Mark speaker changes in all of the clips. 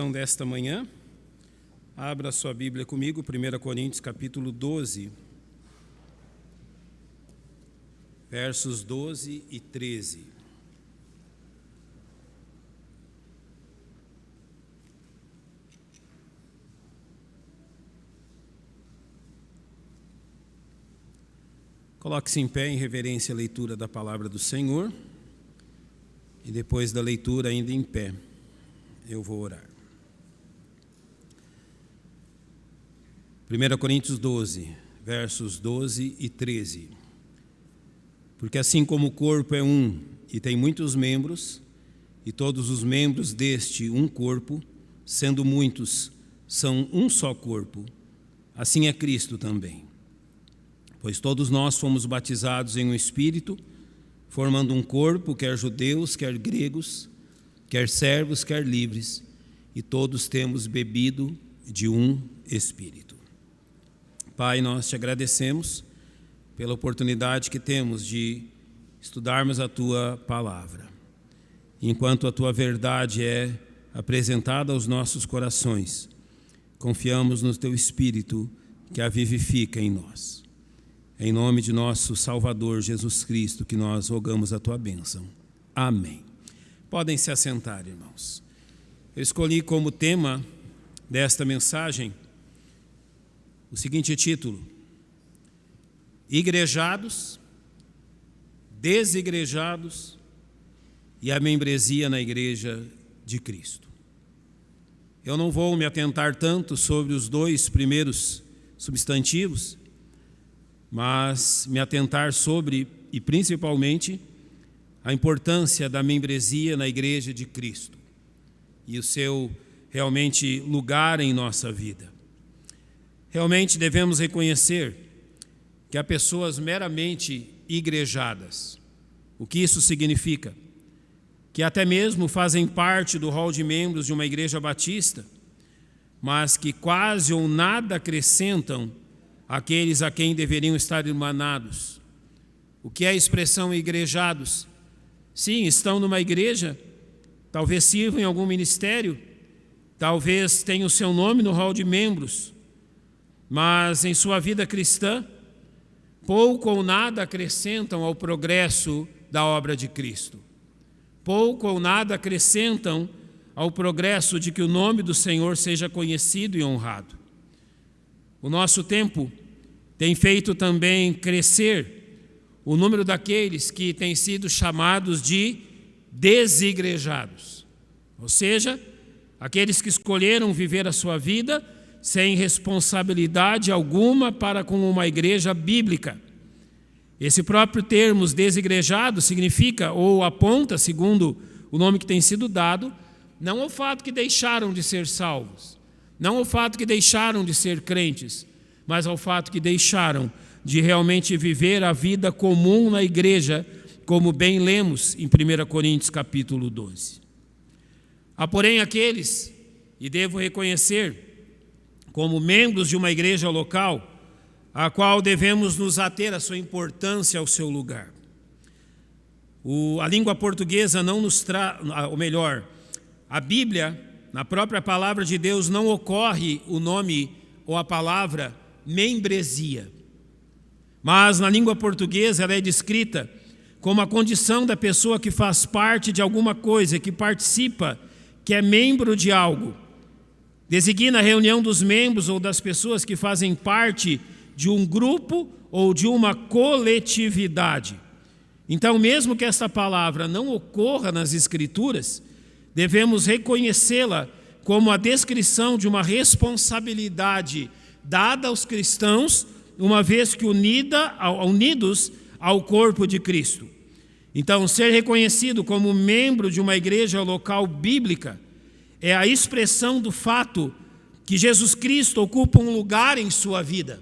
Speaker 1: Desta manhã, abra sua Bíblia comigo, 1 Coríntios capítulo 12, versos 12 e 13. Coloque-se em pé em reverência à leitura da palavra do Senhor, e depois da leitura, ainda em pé, eu vou orar. 1 Coríntios 12, versos 12 e 13. Porque assim como o corpo é um e tem muitos membros, e todos os membros deste um corpo, sendo muitos, são um só corpo, assim é Cristo também. Pois todos nós fomos batizados em um Espírito, formando um corpo, quer judeus, quer gregos, quer servos, quer livres, e todos temos bebido de um Espírito. Pai, nós te agradecemos pela oportunidade que temos de estudarmos a Tua palavra. Enquanto a Tua verdade é apresentada aos nossos corações, confiamos no Teu Espírito que a vivifica em nós. Em nome de nosso Salvador Jesus Cristo que nós rogamos a Tua bênção. Amém. Podem se assentar, irmãos. Eu escolhi como tema desta mensagem o seguinte título: Igrejados, Desigrejados e a membresia na Igreja de Cristo. Eu não vou me atentar tanto sobre os dois primeiros substantivos, mas me atentar sobre, e principalmente, a importância da membresia na Igreja de Cristo e o seu realmente lugar em nossa vida. Realmente devemos reconhecer que há pessoas meramente igrejadas. O que isso significa? Que até mesmo fazem parte do rol de membros de uma igreja batista, mas que quase ou nada acrescentam àqueles a quem deveriam estar irmanados. O que é a expressão igrejados? Sim, estão numa igreja, talvez sirvam em algum ministério, talvez tenham o seu nome no rol de membros, mas em sua vida cristã, pouco ou nada acrescentam ao progresso da obra de Cristo. Pouco ou nada acrescentam ao progresso de que o nome do Senhor seja conhecido e honrado. O nosso tempo tem feito também crescer o número daqueles que têm sido chamados de desigrejados, ou seja, aqueles que escolheram viver a sua vida sem responsabilidade alguma para com uma igreja bíblica. Esse próprio termo, desigrejados, significa ou aponta, segundo o nome que tem sido dado, não ao fato que deixaram de ser salvos, não ao fato que deixaram de ser crentes, mas ao fato que deixaram de realmente viver a vida comum na igreja, como bem lemos em 1 Coríntios capítulo 12. Há, porém, aqueles, e devo reconhecer, como membros de uma igreja local, a qual devemos nos ater à sua importância, ao seu lugar. A língua portuguesa não nos traz, ou melhor, a Bíblia, na própria palavra de Deus, não ocorre o nome ou a palavra membresia. Mas na língua portuguesa ela é descrita como a condição da pessoa que faz parte de alguma coisa, que participa, que é membro de algo. Designa a reunião dos membros ou das pessoas que fazem parte de um grupo ou de uma coletividade. Então, mesmo que essa palavra não ocorra nas Escrituras, devemos reconhecê-la como a descrição de uma responsabilidade dada aos cristãos, uma vez que unidos ao corpo de Cristo. Então, ser reconhecido como membro de uma igreja local bíblica é a expressão do fato que Jesus Cristo ocupa um lugar em sua vida.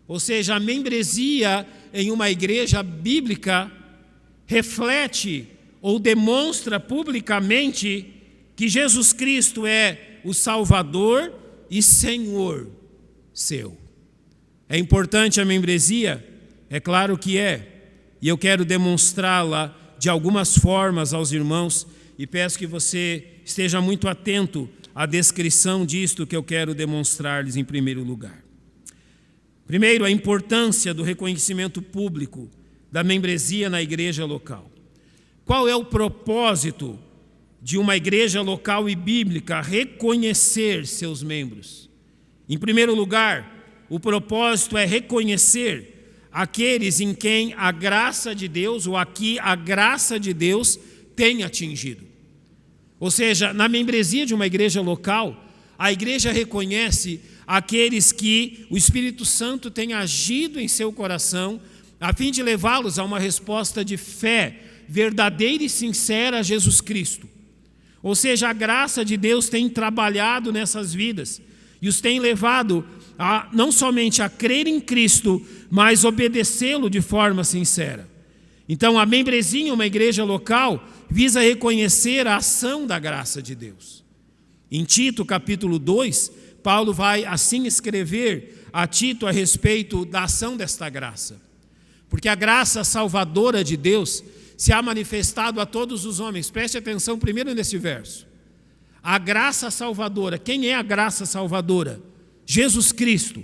Speaker 1: Ou seja, a membresia em uma igreja bíblica reflete ou demonstra publicamente que Jesus Cristo é o Salvador e Senhor seu. É importante a membresia? É claro que é. E eu quero demonstrá-la de algumas formas aos irmãos e peço que você esteja muito atento a descrição disto que eu quero demonstrar-lhes em primeiro lugar. Primeiro, a importância do reconhecimento público da membresia na igreja local. Qual é o propósito de uma igreja local e bíblica reconhecer seus membros? Em primeiro lugar, o propósito é reconhecer aqueles em quem a graça de Deus, ou aqui a graça de Deus, tem atingido. Ou seja, na membresia de uma igreja local, a igreja reconhece aqueles que o Espírito Santo tem agido em seu coração, a fim de levá-los a uma resposta de fé verdadeira e sincera a Jesus Cristo. Ou seja, a graça de Deus tem trabalhado nessas vidas e os tem levado não somente a crer em Cristo, mas obedecê-lo de forma sincera. Então, a membresia em uma igreja local visa reconhecer a ação da graça de Deus. Em Tito, capítulo 2, Paulo vai assim escrever a Tito a respeito da ação desta graça. Porque a graça salvadora de Deus se há manifestado a todos os homens. Preste atenção primeiro nesse verso. A graça salvadora. Quem é a graça salvadora? Jesus Cristo.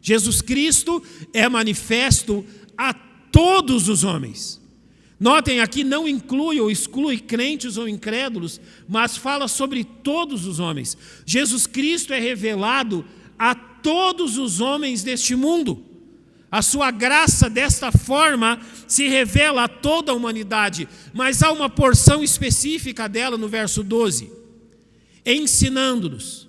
Speaker 1: Jesus Cristo é manifesto a todos os homens. Notem aqui, não inclui ou exclui crentes ou incrédulos, mas fala sobre todos os homens. Jesus Cristo é revelado a todos os homens deste mundo. A sua graça desta forma se revela a toda a humanidade, mas há uma porção específica dela no verso 12, ensinando-nos.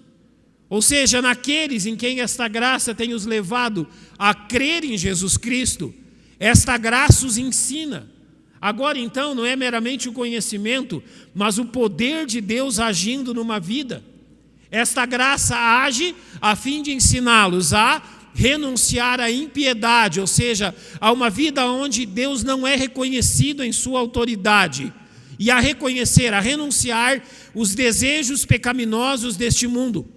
Speaker 1: Ou seja, naqueles em quem esta graça tem os levado a crer em Jesus Cristo, esta graça os ensina. Agora então não é meramente o conhecimento, mas o poder de Deus agindo numa vida. Esta graça age a fim de ensiná-los a renunciar à impiedade, ou seja, a uma vida onde Deus não é reconhecido em sua autoridade, e a reconhecer, a renunciar os desejos pecaminosos deste mundo.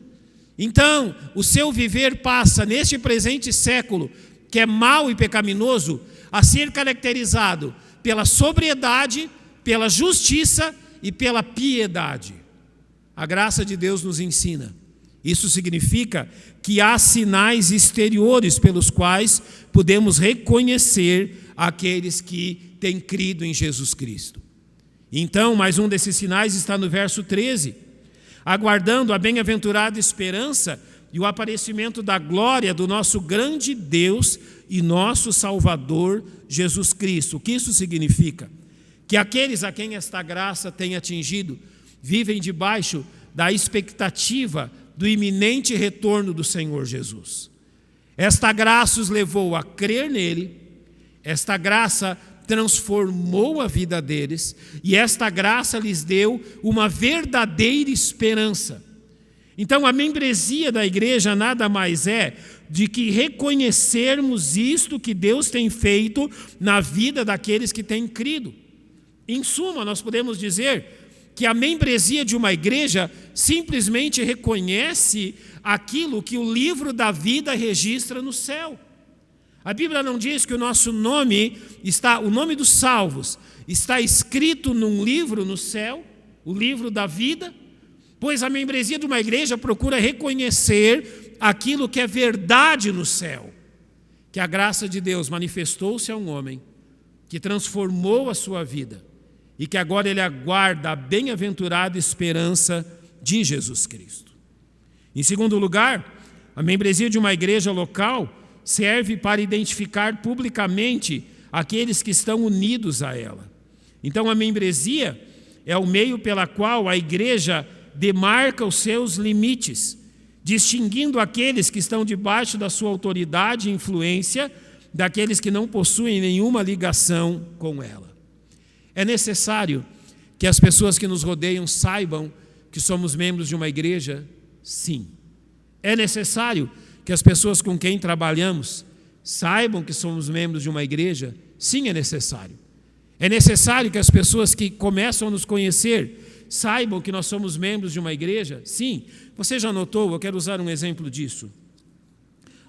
Speaker 1: Então, o seu viver passa neste presente século, que é mau e pecaminoso, a ser caracterizado pela sobriedade, pela justiça e pela piedade. A graça de Deus nos ensina. Isso significa que há sinais exteriores pelos quais podemos reconhecer aqueles que têm crido em Jesus Cristo. Então, mais um desses sinais está no verso 13. Aguardando a bem-aventurada esperança e o aparecimento da glória do nosso grande Deus e nosso Salvador, Jesus Cristo. O que isso significa? Que aqueles a quem esta graça tem atingido vivem debaixo da expectativa do iminente retorno do Senhor Jesus. Esta graça os levou a crer nele, esta graça transformou a vida deles e esta graça lhes deu uma verdadeira esperança. Então a membresia da igreja nada mais é de que reconhecermos isto que Deus tem feito na vida daqueles que têm crido. Em suma, nós podemos dizer que a membresia de uma igreja simplesmente reconhece aquilo que o livro da vida registra no céu. A Bíblia não diz que o nosso nome o nome dos salvos está escrito num livro no céu, o livro da vida, pois a membresia de uma igreja procura reconhecer aquilo que é verdade no céu, que a graça de Deus manifestou-se a um homem que transformou a sua vida e que agora ele aguarda a bem-aventurada esperança de Jesus Cristo. Em segundo lugar, a membresia de uma igreja local serve para identificar publicamente aqueles que estão unidos a ela. Então a membresia é o meio pela qual a igreja demarca os seus limites, distinguindo aqueles que estão debaixo da sua autoridade e influência daqueles que não possuem nenhuma ligação com ela. É necessário que as pessoas que nos rodeiam saibam que somos membros de uma igreja? Sim. É necessário que as pessoas com quem trabalhamos saibam que somos membros de uma igreja? Sim, é necessário. É necessário que as pessoas que começam a nos conhecer saibam que nós somos membros de uma igreja? Sim. Você já notou? Eu quero usar um exemplo disso.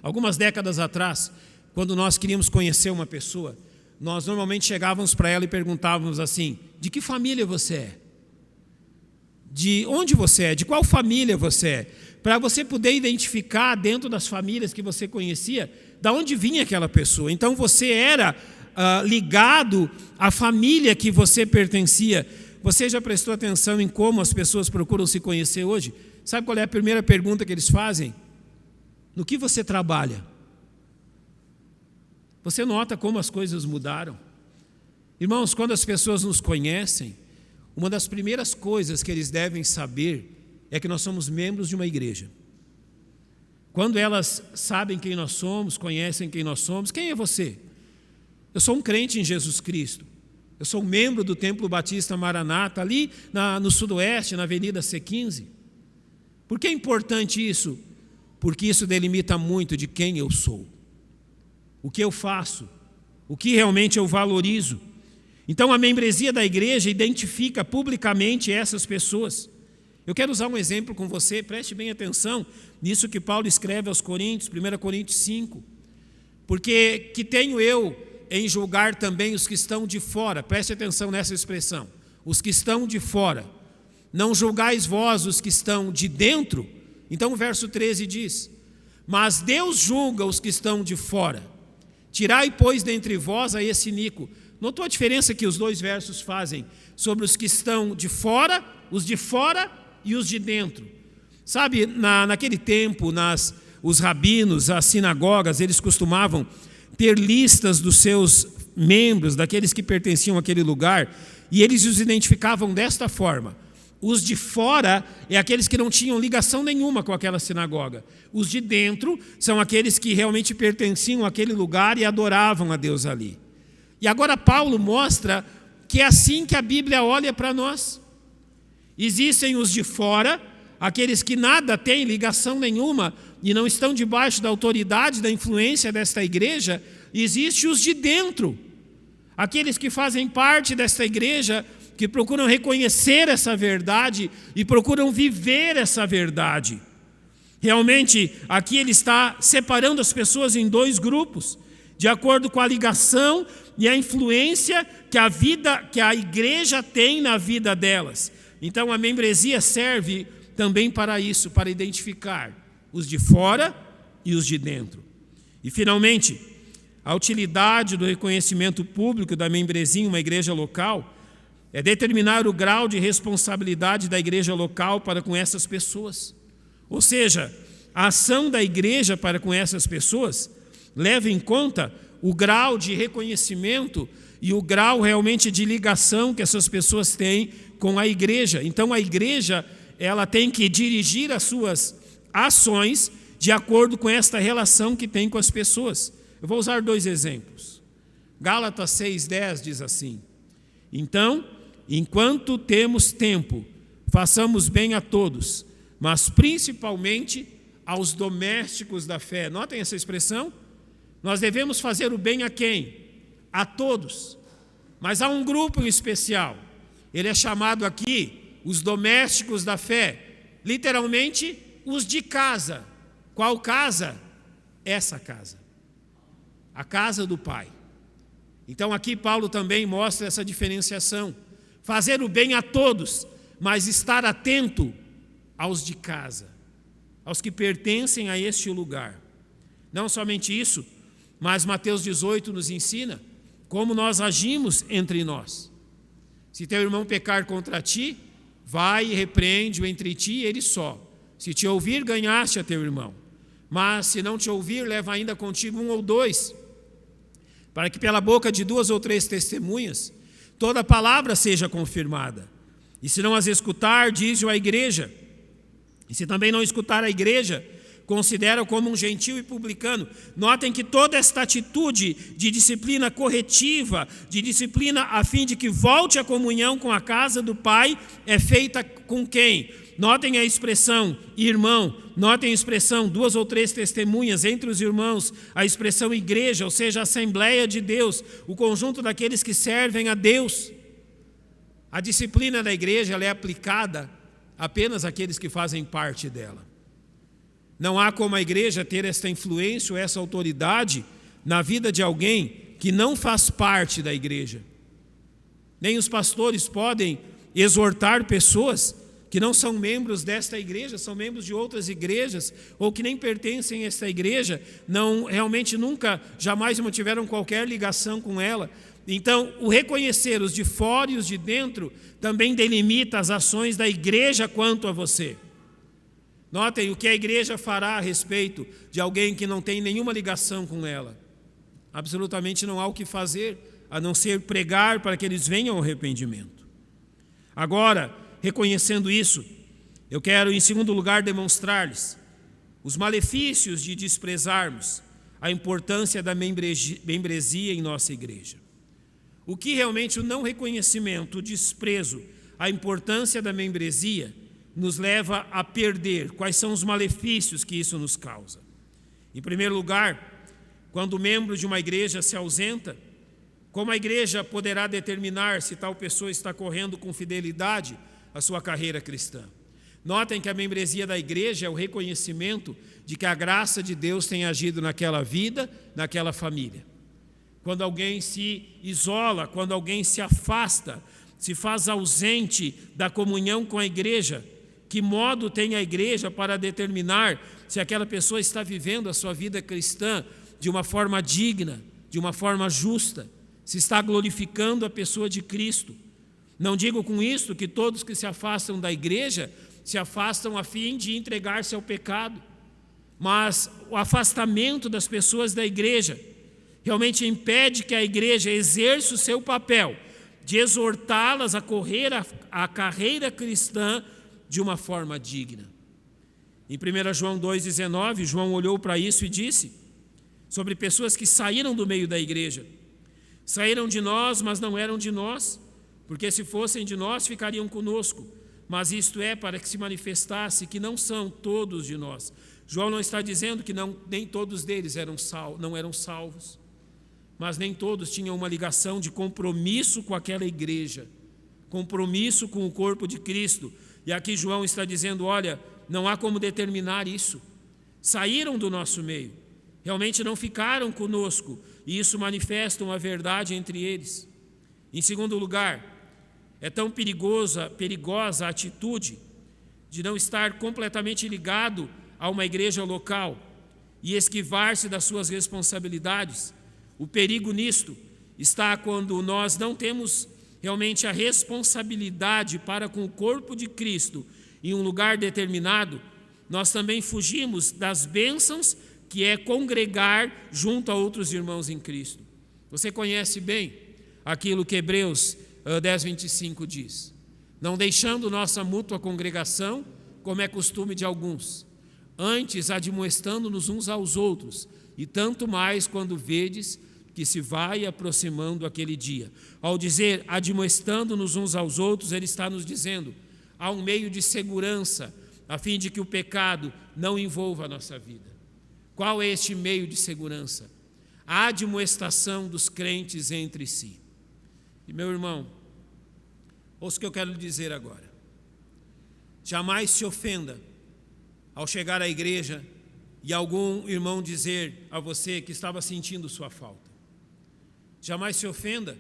Speaker 1: Algumas décadas atrás, quando nós queríamos conhecer uma pessoa, nós normalmente chegávamos para ela e perguntávamos assim: de que família você é? de onde você é, de qual família você é, para você poder identificar dentro das famílias que você conhecia, de onde vinha aquela pessoa. Então você era ligado à família que você pertencia. Você já prestou atenção em como as pessoas procuram se conhecer hoje? Sabe qual é a primeira pergunta que eles fazem? No que você trabalha? Você nota como as coisas mudaram? Irmãos, quando as pessoas nos conhecem, uma das primeiras coisas que eles devem saber é que nós somos membros de uma igreja. Quando elas sabem quem nós somos, conhecem quem nós somos, quem é você? Eu sou um crente em Jesus Cristo. Eu sou um membro do Templo Batista Maranata, ali no Sudoeste, na Avenida C15. Por que é importante isso? Porque isso delimita muito de quem eu sou, o que eu faço, o que realmente eu valorizo. Então a membresia da igreja identifica publicamente essas pessoas. Eu quero usar um exemplo com você, preste bem atenção nisso que Paulo escreve aos Coríntios, 1 Coríntios 5. Porque que tenho eu em julgar também os que estão de fora, preste atenção nessa expressão, os que estão de fora. Não julgais vós os que estão de dentro? Então o verso 13 diz: mas Deus julga os que estão de fora. Tirai, pois, dentre vós a esse iníquo. Notou a diferença que os dois versos fazem sobre os que estão de fora e os de dentro? Sabe, naquele tempo, os rabinos, as sinagogas, eles costumavam ter listas dos seus membros, daqueles que pertenciam àquele lugar, e eles os identificavam desta forma. Os de fora é aqueles que não tinham ligação nenhuma com aquela sinagoga. Os de dentro são aqueles que realmente pertenciam àquele lugar e adoravam a Deus ali. E agora Paulo mostra que é assim que a Bíblia olha para nós. Existem os de fora, aqueles que nada têm ligação nenhuma e não estão debaixo da autoridade, da influência desta igreja. Existem os de dentro, aqueles que fazem parte desta igreja, que procuram reconhecer essa verdade e procuram viver essa verdade. Realmente, aqui ele está separando as pessoas em dois grupos, de acordo com a ligação e a influência que a igreja tem na vida delas. Então, a membresia serve também para isso, para identificar os de fora e os de dentro. E, finalmente, a utilidade do reconhecimento público da membresia em uma igreja local é determinar o grau de responsabilidade da igreja local para com essas pessoas. Ou seja, a ação da igreja para com essas pessoas leva em conta o grau de reconhecimento e o grau realmente de ligação que essas pessoas têm com a igreja. Então a igreja, ela tem que dirigir as suas ações de acordo com esta relação que tem com as pessoas. Eu vou usar dois exemplos. Gálatas 6,10 diz assim: então, enquanto temos tempo, façamos bem a todos, mas principalmente aos domésticos da fé. Notem essa expressão? Nós devemos fazer o bem a quem? A todos. Mas há um grupo em especial. Ele é chamado aqui os domésticos da fé. Literalmente, os de casa. Qual casa? Essa casa. A casa do Pai. Então aqui Paulo também mostra essa diferenciação. Fazer o bem a todos, mas estar atento aos de casa, aos que pertencem a este lugar. Não somente isso, mas Mateus 18 nos ensina como nós agimos entre nós. Se teu irmão pecar contra ti, vai e repreende-o entre ti e ele só. Se te ouvir, ganhaste a teu irmão. Mas se não te ouvir, leva ainda contigo um ou dois, para que pela boca de 2 ou 3 testemunhas toda palavra seja confirmada. E se não as escutar, diz-o à igreja. E se também não escutar a igreja, considera-o como um gentio e publicano. Notem que toda esta atitude de disciplina corretiva, de disciplina a fim de que volte a comunhão com a casa do Pai, é feita com quem? Notem a expressão irmão, notem a expressão 2 ou 3 testemunhas entre os irmãos, a expressão igreja, ou seja, a Assembleia de Deus, o conjunto daqueles que servem a Deus. A disciplina da igreja ela é aplicada apenas àqueles que fazem parte dela. Não há como a igreja ter esta influência ou essa autoridade na vida de alguém que não faz parte da igreja. Nem os pastores podem exortar pessoas que não são membros desta igreja, são membros de outras igrejas, ou que nem pertencem a esta igreja, não realmente nunca, jamais mantiveram qualquer ligação com ela. Então, o reconhecer os de fora e os de dentro também delimita as ações da igreja quanto a você. Notem o que a igreja fará a respeito de alguém que não tem nenhuma ligação com ela. Absolutamente não há o que fazer, a não ser pregar para que eles venham ao arrependimento. Agora, reconhecendo isso, eu quero, em segundo lugar, demonstrar-lhes os malefícios de desprezarmos a importância da membresia em nossa igreja. O que realmente o não reconhecimento, o desprezo, a importância da membresia nos leva a perder? Quais são os malefícios que isso nos causa? Em primeiro lugar, quando o membro de uma igreja se ausenta, como a igreja poderá determinar se tal pessoa está correndo com fidelidade a sua carreira cristã? Notem que a membresia da igreja é o reconhecimento de que a graça de Deus tem agido naquela vida, naquela família. Quando alguém se isola, quando alguém se afasta, se faz ausente da comunhão com a igreja, que modo tem a igreja para determinar se aquela pessoa está vivendo a sua vida cristã de uma forma digna, de uma forma justa, se está glorificando a pessoa de Cristo? Não digo com isto que todos que se afastam da igreja se afastam a fim de entregar-se ao pecado, mas o afastamento das pessoas da igreja realmente impede que a igreja exerça o seu papel de exortá-las a correr a carreira cristã de uma forma digna. Em 1 João 2,19, João olhou para isso e disse sobre pessoas que saíram do meio da igreja: saíram de nós, mas não eram de nós, porque se fossem de nós, ficariam conosco. Mas isto é para que se manifestasse que não são todos de nós. João não está dizendo que nem todos deles não eram salvos, mas nem todos tinham uma ligação de compromisso com aquela igreja, compromisso com o corpo de Cristo. E aqui João está dizendo: olha, não há como determinar isso. Saíram do nosso meio, realmente não ficaram conosco, e isso manifesta uma verdade entre eles. Em segundo lugar, é tão perigosa a atitude de não estar completamente ligado a uma igreja local e esquivar-se das suas responsabilidades. O perigo nisto está quando nós não temos realmente a responsabilidade para com o corpo de Cristo em um lugar determinado. Nós também fugimos das bênçãos que é congregar junto a outros irmãos em Cristo. Você conhece bem aquilo que Hebreus 10:25 diz: não deixando nossa mútua congregação, como é costume de alguns, antes admoestando-nos uns aos outros, e tanto mais quando vedes que se vai aproximando aquele dia. Ao dizer admoestando-nos uns aos outros, ele está nos dizendo: há um meio de segurança, a fim de que o pecado não envolva a nossa vida. Qual é este meio de segurança? A admoestação dos crentes entre si. E meu irmão, ouça o que eu quero lhe dizer agora. Jamais se ofenda ao chegar à igreja e algum irmão dizer a você que estava sentindo sua falta. Jamais se ofenda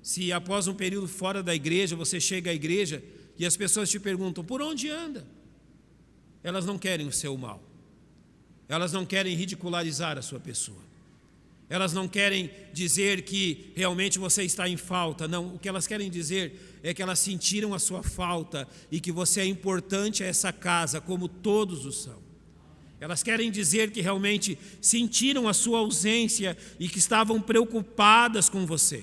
Speaker 1: se após um período fora da igreja você chega à igreja e as pessoas te perguntam: por onde anda? Elas não querem o seu mal. Elas não querem ridicularizar a sua pessoa. Elas não querem dizer que realmente você está em falta. Não, o que elas querem dizer é que elas sentiram a sua falta e que você é importante a essa casa, como todos o são. Elas querem dizer que realmente sentiram a sua ausência e que estavam preocupadas com você.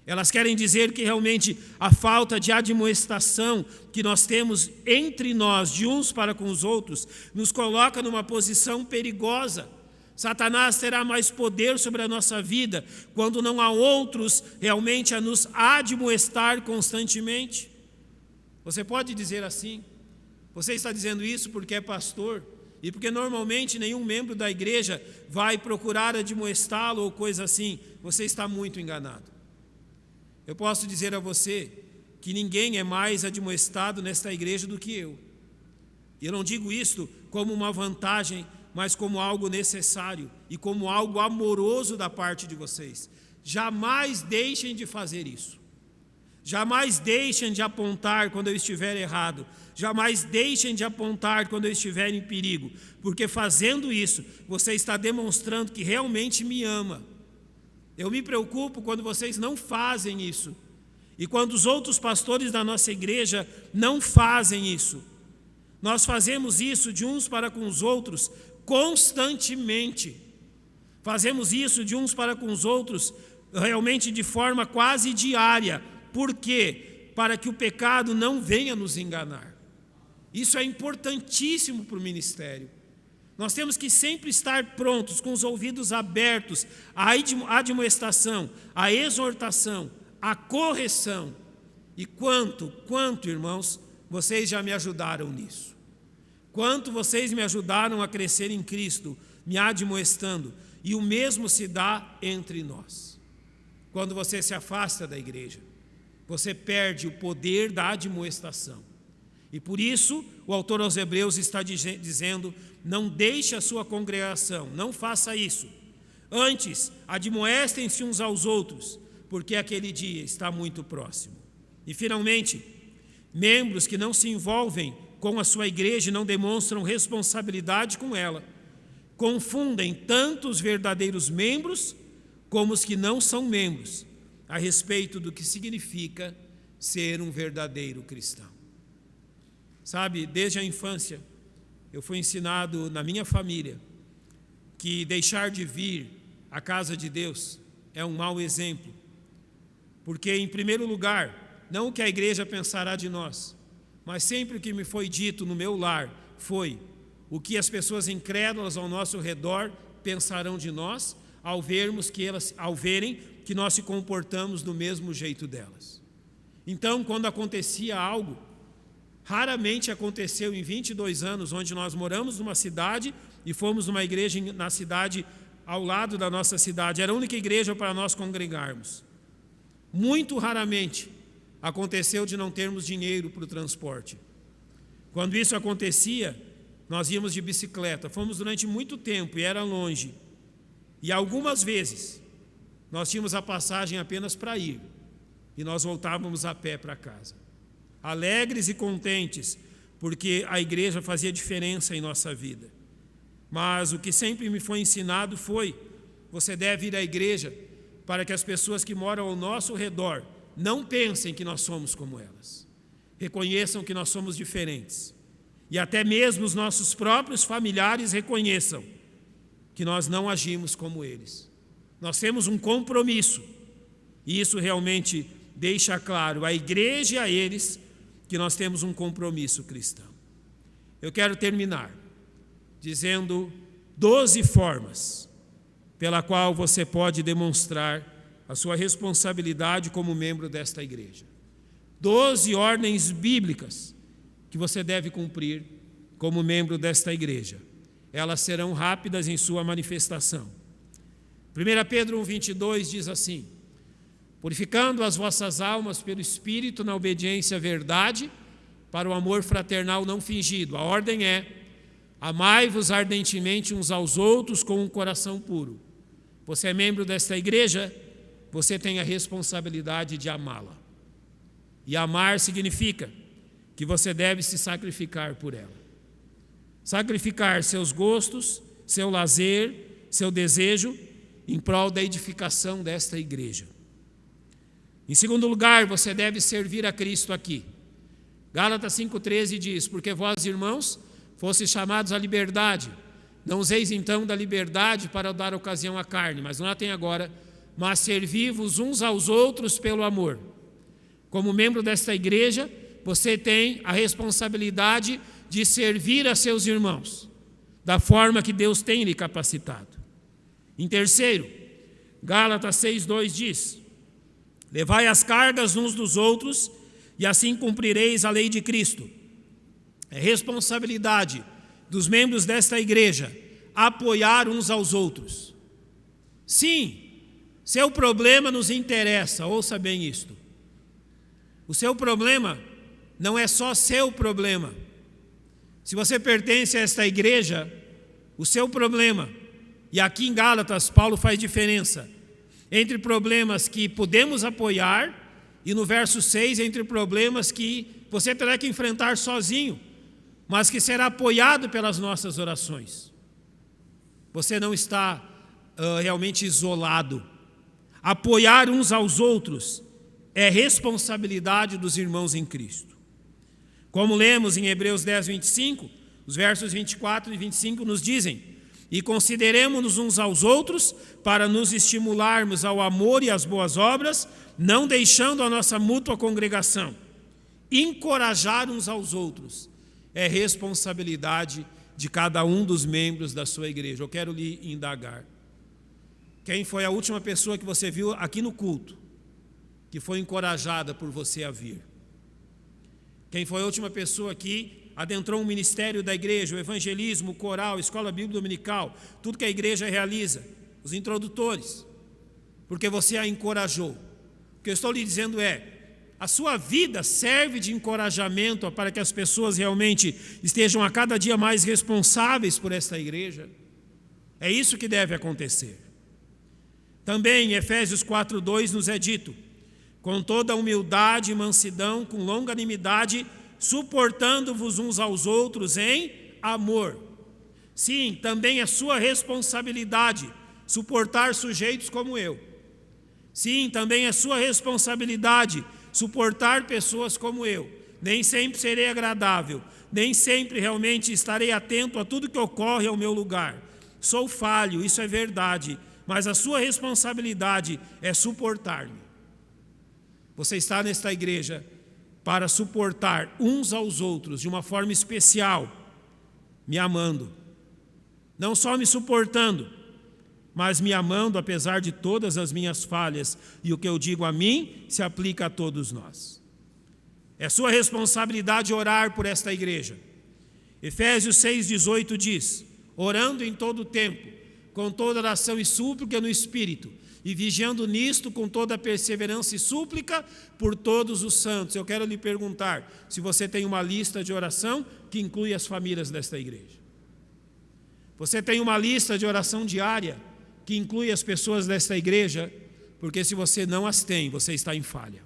Speaker 1: Elas querem dizer que realmente a falta de admoestação que nós temos entre nós, de uns para com os outros, nos coloca numa posição perigosa. Satanás terá mais poder sobre a nossa vida quando não há outros realmente a nos admoestar constantemente. Você pode dizer assim: você está dizendo isso porque é pastor e porque normalmente nenhum membro da igreja vai procurar admoestá-lo ou coisa assim. Você está muito enganado. Eu posso dizer a você que ninguém é mais admoestado nesta igreja do que eu. E eu não digo isto como uma vantagem, mas como algo necessário e como algo amoroso da parte de vocês. Jamais deixem de fazer isso. Jamais deixem de apontar quando eu estiver errado. Jamais deixem de apontar quando eu estiver em perigo, porque fazendo isso, você está demonstrando que realmente me ama. Eu me preocupo quando vocês não fazem isso. E quando os outros pastores da nossa igreja não fazem isso. Nós fazemos isso de uns para com os outros constantemente. Fazemos isso de uns para com os outros realmente de forma quase diária. Por quê? Para que o pecado não venha nos enganar. Isso é importantíssimo para o ministério. Nós temos que sempre estar prontos, com os ouvidos abertos à admoestação, à exortação, à correção. E quanto, irmãos, vocês já me ajudaram nisso. Quanto vocês me ajudaram a crescer em Cristo, me admoestando. E o mesmo se dá entre nós. Quando você se afasta da igreja, você perde o poder da admoestação. E por isso, o autor aos Hebreus está dizendo, não deixe a sua congregação, não faça isso. Antes, admoestem-se uns aos outros, porque aquele dia está muito próximo. E finalmente, membros que não se envolvem com a sua igreja e não demonstram responsabilidade com ela, confundem tanto os verdadeiros membros como os que não são membros, a respeito do que significa ser um verdadeiro cristão. Sabe, desde a infância, eu fui ensinado na minha família que deixar de vir à casa de Deus é um mau exemplo. Porque, em primeiro lugar, não o que a igreja pensará de nós, mas sempre o que me foi dito no meu lar foi o que as pessoas incrédulas ao nosso redor pensarão de nós ao verem que nós se comportamos do mesmo jeito delas. Então, quando acontecia algo, raramente aconteceu em 22 anos, onde nós moramos numa cidade e fomos numa igreja na cidade ao lado da nossa cidade. Era a única igreja para nós congregarmos. Muito raramente aconteceu de não termos dinheiro para o transporte. Quando isso acontecia, nós íamos de bicicleta. Fomos durante muito tempo e era longe. E algumas vezes nós tínhamos a passagem apenas para ir e nós voltávamos a pé para casa. Alegres e contentes, porque a igreja fazia diferença em nossa vida. Mas o que sempre me foi ensinado foi: você deve ir à igreja para que as pessoas que moram ao nosso redor não pensem que nós somos como elas. Reconheçam que nós somos diferentes. E até mesmo os nossos próprios familiares reconheçam que nós não agimos como eles. Nós temos um compromisso. E isso realmente deixa claro à igreja e a eles que nós temos um compromisso cristão. Eu quero terminar dizendo 12 formas pela qual você pode demonstrar a sua responsabilidade como membro desta igreja. 12 ordens bíblicas que você deve cumprir como membro desta igreja. Elas serão rápidas em sua manifestação. 1 Pedro 1,22 diz assim: purificando as vossas almas pelo Espírito na obediência à verdade, para o amor fraternal não fingido. A ordem é: amai-vos ardentemente uns aos outros com um coração puro. Você é membro desta igreja, você tem a responsabilidade de amá-la. E amar significa que você deve se sacrificar por ela. Sacrificar seus gostos, seu lazer, seu desejo, em prol da edificação desta igreja. Em segundo lugar, você deve servir a Cristo aqui. Gálatas 5,13 diz: porque vós, irmãos, fostes chamados à liberdade. Não useis então da liberdade para dar ocasião à carne, mas notem agora: mas servi-vos uns aos outros pelo amor. Como membro desta igreja, você tem a responsabilidade de servir a seus irmãos, da forma que Deus tem lhe capacitado. Em terceiro, Gálatas 6,2 diz: levai as cargas uns dos outros, e assim cumprireis a lei de Cristo. É responsabilidade dos membros desta igreja apoiar uns aos outros. Sim, seu problema nos interessa, ouça bem isto. O seu problema não é só seu problema. Se você pertence a esta igreja, o seu problema, e aqui em Gálatas Paulo faz diferença entre problemas que podemos apoiar E no verso 6, entre problemas que você terá que enfrentar sozinho, mas que será apoiado pelas nossas orações. Você não está realmente isolado. Apoiar uns aos outros é responsabilidade dos irmãos em Cristo. Como lemos em Hebreus 10, 25, os versos 24 e 25 nos dizem: e consideremos-nos uns aos outros para nos estimularmos ao amor e às boas obras, não deixando a nossa mútua congregação. Encorajar uns aos outros é responsabilidade de cada um dos membros da sua igreja. Eu quero lhe indagar. Quem foi a última pessoa que você viu aqui no culto, que foi encorajada por você a vir? Quem foi a última pessoa que adentrou um ministério da igreja, o evangelismo, o coral, a escola bíblica dominical, tudo que a igreja realiza, os introdutores, porque você a encorajou? O que eu estou lhe dizendo é: a sua vida serve de encorajamento para que as pessoas realmente estejam a cada dia mais responsáveis por esta igreja? É isso que deve acontecer. Também em Efésios 4:2 nos é dito: com toda humildade e mansidão, com longanimidade, suportando-vos uns aos outros em amor. Sim, também é sua responsabilidade suportar sujeitos como eu. Sim, também é sua responsabilidade suportar pessoas como eu. Nem sempre serei agradável, nem sempre realmente estarei atento a tudo que ocorre ao meu lugar. Sou falho, isso é verdade, mas a sua responsabilidade é suportar-me. Você está nesta igreja para suportar uns aos outros de uma forma especial, me amando. Não só me suportando, mas me amando apesar de todas as minhas falhas. E o que eu digo a mim se aplica a todos nós. É sua responsabilidade orar por esta igreja. Efésios 6,18 diz: orando em todo o tempo, com toda oração e súplica no Espírito, e vigiando nisto com toda perseverança e súplica por todos os santos. Eu quero lhe perguntar se você tem uma lista de oração que inclui as famílias desta igreja. Você tem uma lista de oração diária que inclui as pessoas desta igreja? Porque se você não as tem, você está em falha.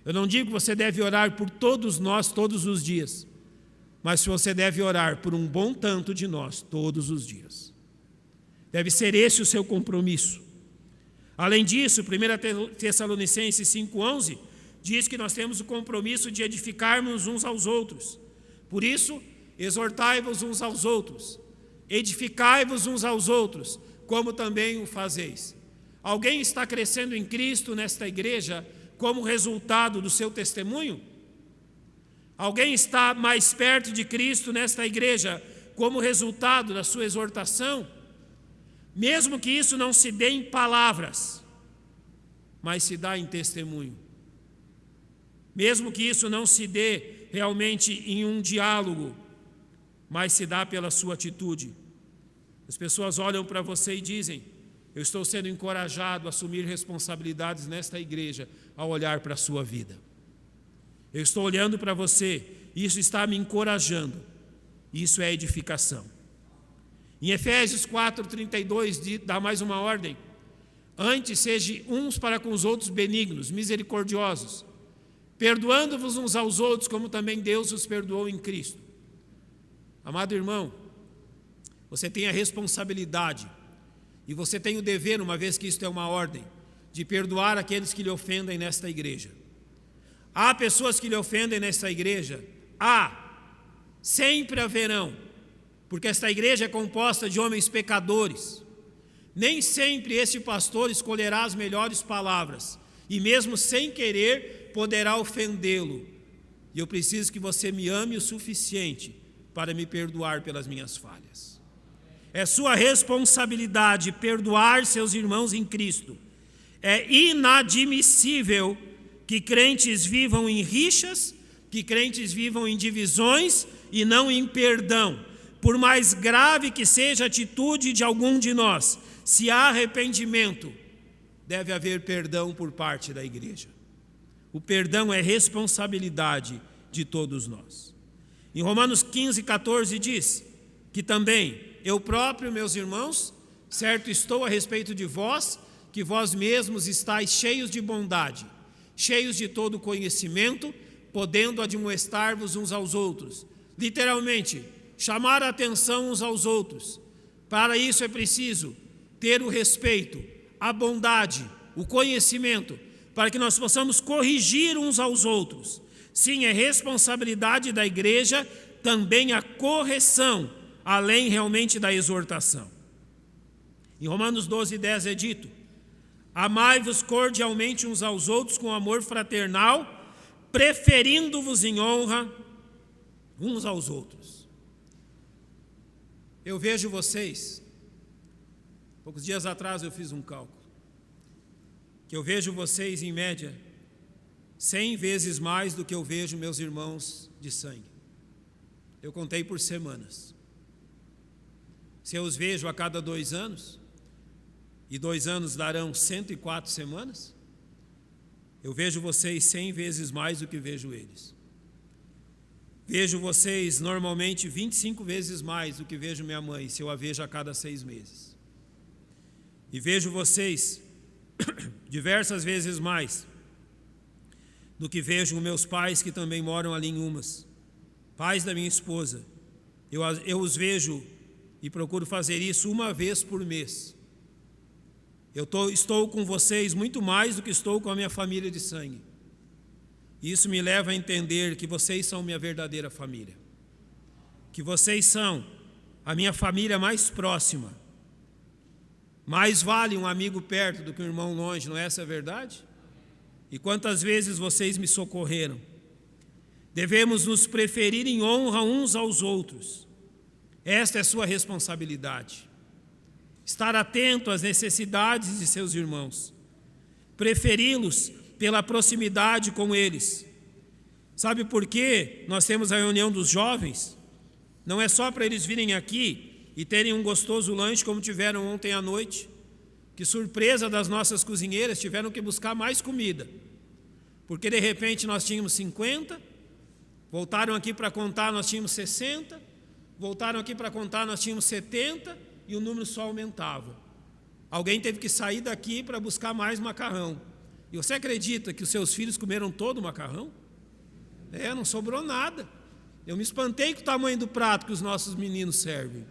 Speaker 1: Eu não digo que você deve orar por todos nós todos os dias, mas você deve orar por um bom tanto de nós todos os dias. Deve ser esse o seu compromisso. Além disso, 1 Tessalonicenses 5,11 diz que nós temos o compromisso de edificarmos uns aos outros. Por isso, exortai-vos uns aos outros, edificai-vos uns aos outros, como também o fazeis. Alguém está crescendo em Cristo nesta igreja como resultado do seu testemunho? Alguém está mais perto de Cristo nesta igreja como resultado da sua exortação? Mesmo que isso não se dê em palavras, mas se dá em testemunho. Mesmo que isso não se dê realmente em um diálogo, mas se dá pela sua atitude. As pessoas olham para você e dizem: eu estou sendo encorajado a assumir responsabilidades nesta igreja ao olhar para a sua vida. Eu estou olhando para você e isso está me encorajando. Isso é edificação. Em Efésios 4:32 dá mais uma ordem: antes sejam uns para com os outros benignos, misericordiosos, perdoando-vos uns aos outros, como também Deus os perdoou em Cristo. Amado irmão, você tem a responsabilidade e você tem o dever, uma vez que isto é uma ordem, de perdoar aqueles que lhe ofendem nesta igreja. Há pessoas que lhe ofendem nesta igreja? Sempre haverão, porque esta igreja é composta de homens pecadores. Nem sempre este pastor escolherá as melhores palavras, e mesmo sem querer poderá ofendê-lo. E eu preciso que você me ame o suficiente para me perdoar pelas minhas falhas. É sua responsabilidade perdoar seus irmãos em Cristo. É inadmissível que crentes vivam em rixas, que crentes vivam em divisões e não em perdão. Por mais grave que seja a atitude de algum de nós, se há arrependimento, deve haver perdão por parte da igreja. O perdão é responsabilidade de todos nós. Em Romanos 15:14 diz que também eu próprio, meus irmãos, certo estou a respeito de vós, que vós mesmos estáis cheios de bondade cheios de todo conhecimento, podendo admoestar-vos uns aos outros. Literalmente, chamar a atenção uns aos outros. Para isso é preciso ter o respeito, a bondade, o conhecimento, para que nós possamos corrigir uns aos outros. Sim, é responsabilidade da igreja também a correção, além realmente da exortação. Em Romanos 12:10 é dito: amai-vos cordialmente uns aos outros com amor fraternal, preferindo-vos em honra uns aos outros. Eu vejo vocês, poucos dias atrás eu fiz um cálculo, que eu vejo vocês em média 100 vezes mais do que eu vejo meus irmãos de sangue. Eu contei por semanas. Se eu os vejo a cada 2 anos, e 2 anos darão 104 semanas, eu vejo vocês 100 vezes mais do que vejo eles. Vejo vocês normalmente 25 vezes mais do que vejo minha mãe, se eu a vejo a cada 6 meses. E vejo vocês diversas vezes mais do que vejo meus pais, que também moram ali em Umas, pais da minha esposa. Eu os vejo e procuro fazer isso 1 vez por mês. Estou com vocês muito mais do que estou com a minha família de sangue. Isso me leva a entender que vocês são minha verdadeira família, que vocês são a minha família mais próxima. Mais vale um amigo perto do que um irmão longe, não é essa a verdade? E quantas vezes vocês me socorreram? Devemos nos preferir em honra uns aos outros. Esta é sua responsabilidade. Estar atento às necessidades de seus irmãos, preferi-los pela proximidade com eles. Sabe por quê nós temos a reunião dos jovens? Não é só para eles virem aqui e terem um gostoso lanche como tiveram ontem à noite. Que surpresa das nossas cozinheiras, tiveram que buscar mais comida, porque de repente nós tínhamos 50, voltaram aqui para contar, nós tínhamos 60, voltaram aqui para contar, nós tínhamos 70, e o número só aumentava. Alguém teve que sair daqui para buscar mais macarrão. E você acredita que os seus filhos comeram todo o macarrão? Não sobrou nada. Eu me espantei com o tamanho do prato que os nossos meninos servem.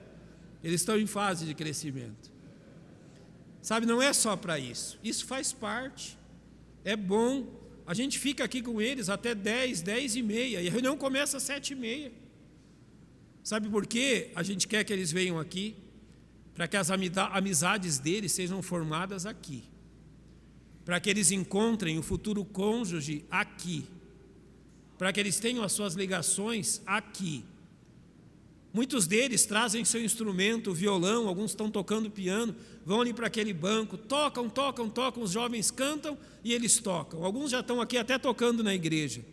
Speaker 1: Eles estão em fase de crescimento. Sabe, não é só para isso. Isso faz parte. É bom. A gente fica aqui com eles até 10, 10:30. E a reunião começa às 7:30. Sabe por quê? A gente quer que eles venham aqui, para que as amizades deles sejam formadas aqui, para que eles encontrem o futuro cônjuge aqui, para que eles tenham as suas ligações aqui. Muitos deles trazem seu instrumento, o violão, alguns estão tocando piano, vão ali para aquele banco, tocam, os jovens cantam e eles tocam. Alguns já estão aqui até tocando na igreja.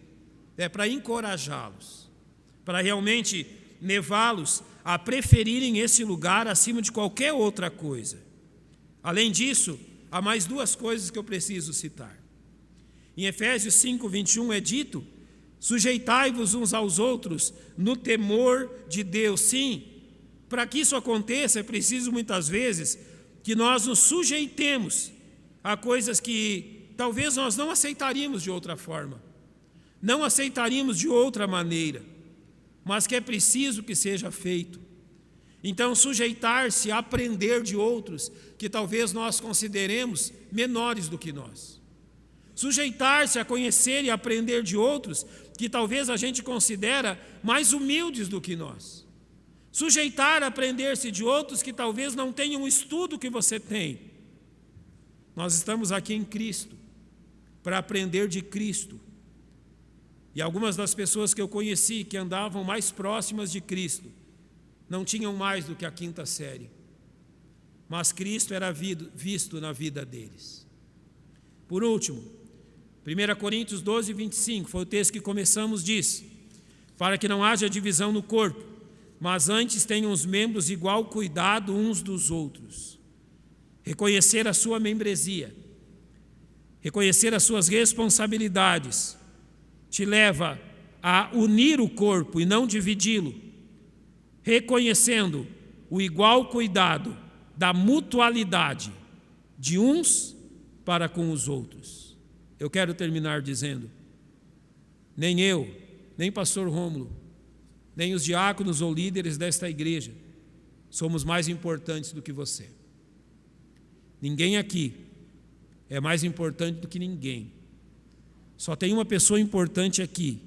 Speaker 1: É para encorajá-los, para realmente levá-los a preferirem esse lugar acima de qualquer outra coisa. Além disso, há mais 2 coisas que eu preciso citar. Em Efésios 5:21 é dito: sujeitai-vos uns aos outros no temor de Deus. Sim, para que isso aconteça é preciso muitas vezes que nós nos sujeitemos a coisas que talvez nós não aceitaríamos de outra forma, não aceitaríamos de outra maneira, mas que é preciso que seja feito. Então, sujeitar-se a aprender de outros que talvez nós consideremos menores do que nós. Sujeitar-se a conhecer e aprender de outros que talvez a gente considera mais humildes do que nós. Sujeitar a aprender-se de outros que talvez não tenham o estudo que você tem. Nós estamos aqui em Cristo para aprender de Cristo. E algumas das pessoas que eu conheci que andavam mais próximas de Cristo não tinham mais do que a 5ª série, mas Cristo era visto na vida deles. Por último, 1 Coríntios 12:25, foi o texto que começamos, diz: para que não haja divisão no corpo, mas antes tenham os membros igual cuidado uns dos outros. Reconhecer a sua membresia, reconhecer as suas responsabilidades, te leva a unir o corpo e não dividi-lo, reconhecendo o igual cuidado da mutualidade de uns para com os outros. eu quero terminar dizendo: nem eu, nem pastor Rômulo, nem os diáconos ou líderes desta igreja somos mais importantes do que você. Ninguém aqui é mais importante do que ninguém. Só tem uma pessoa importante aqui.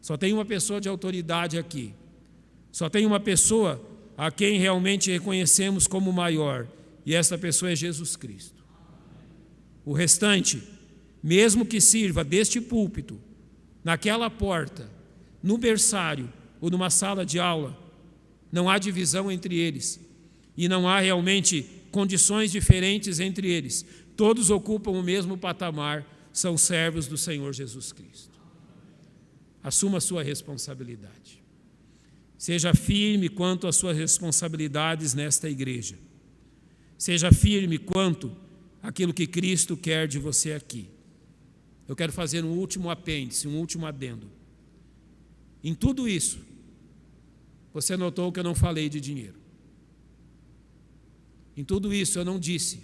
Speaker 1: Só tem uma pessoa de autoridade aqui. Só tem uma pessoa a quem realmente reconhecemos como maior, e essa pessoa é Jesus Cristo. O restante, mesmo que sirva deste púlpito, naquela porta, no berçário ou numa sala de aula, não há divisão entre eles e não há realmente condições diferentes entre eles. Todos ocupam o mesmo patamar, são servos do Senhor Jesus Cristo. Assuma a sua responsabilidade. Seja firme quanto às suas responsabilidades nesta igreja. Seja firme quanto àquilo que Cristo quer de você aqui. Eu quero fazer um último apêndice, um último adendo. Em tudo isso, você notou que eu não falei de dinheiro. Em tudo isso eu não disse,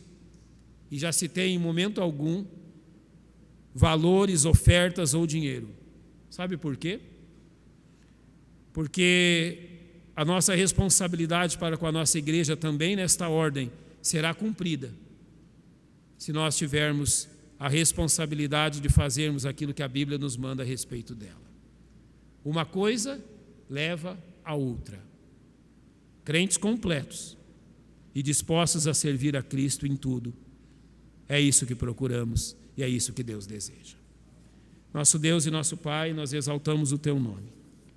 Speaker 1: e já citei em momento algum, valores, ofertas ou dinheiro. Sabe por quê? Porque a nossa responsabilidade para com a nossa igreja também nesta ordem será cumprida, se nós tivermos a responsabilidade de fazermos aquilo que a Bíblia nos manda a respeito dela. Uma coisa leva a outra. Crentes completos e dispostos a servir a Cristo em tudo. É isso que procuramos e é isso que Deus deseja. Nosso Deus e nosso Pai, nós exaltamos o Teu nome.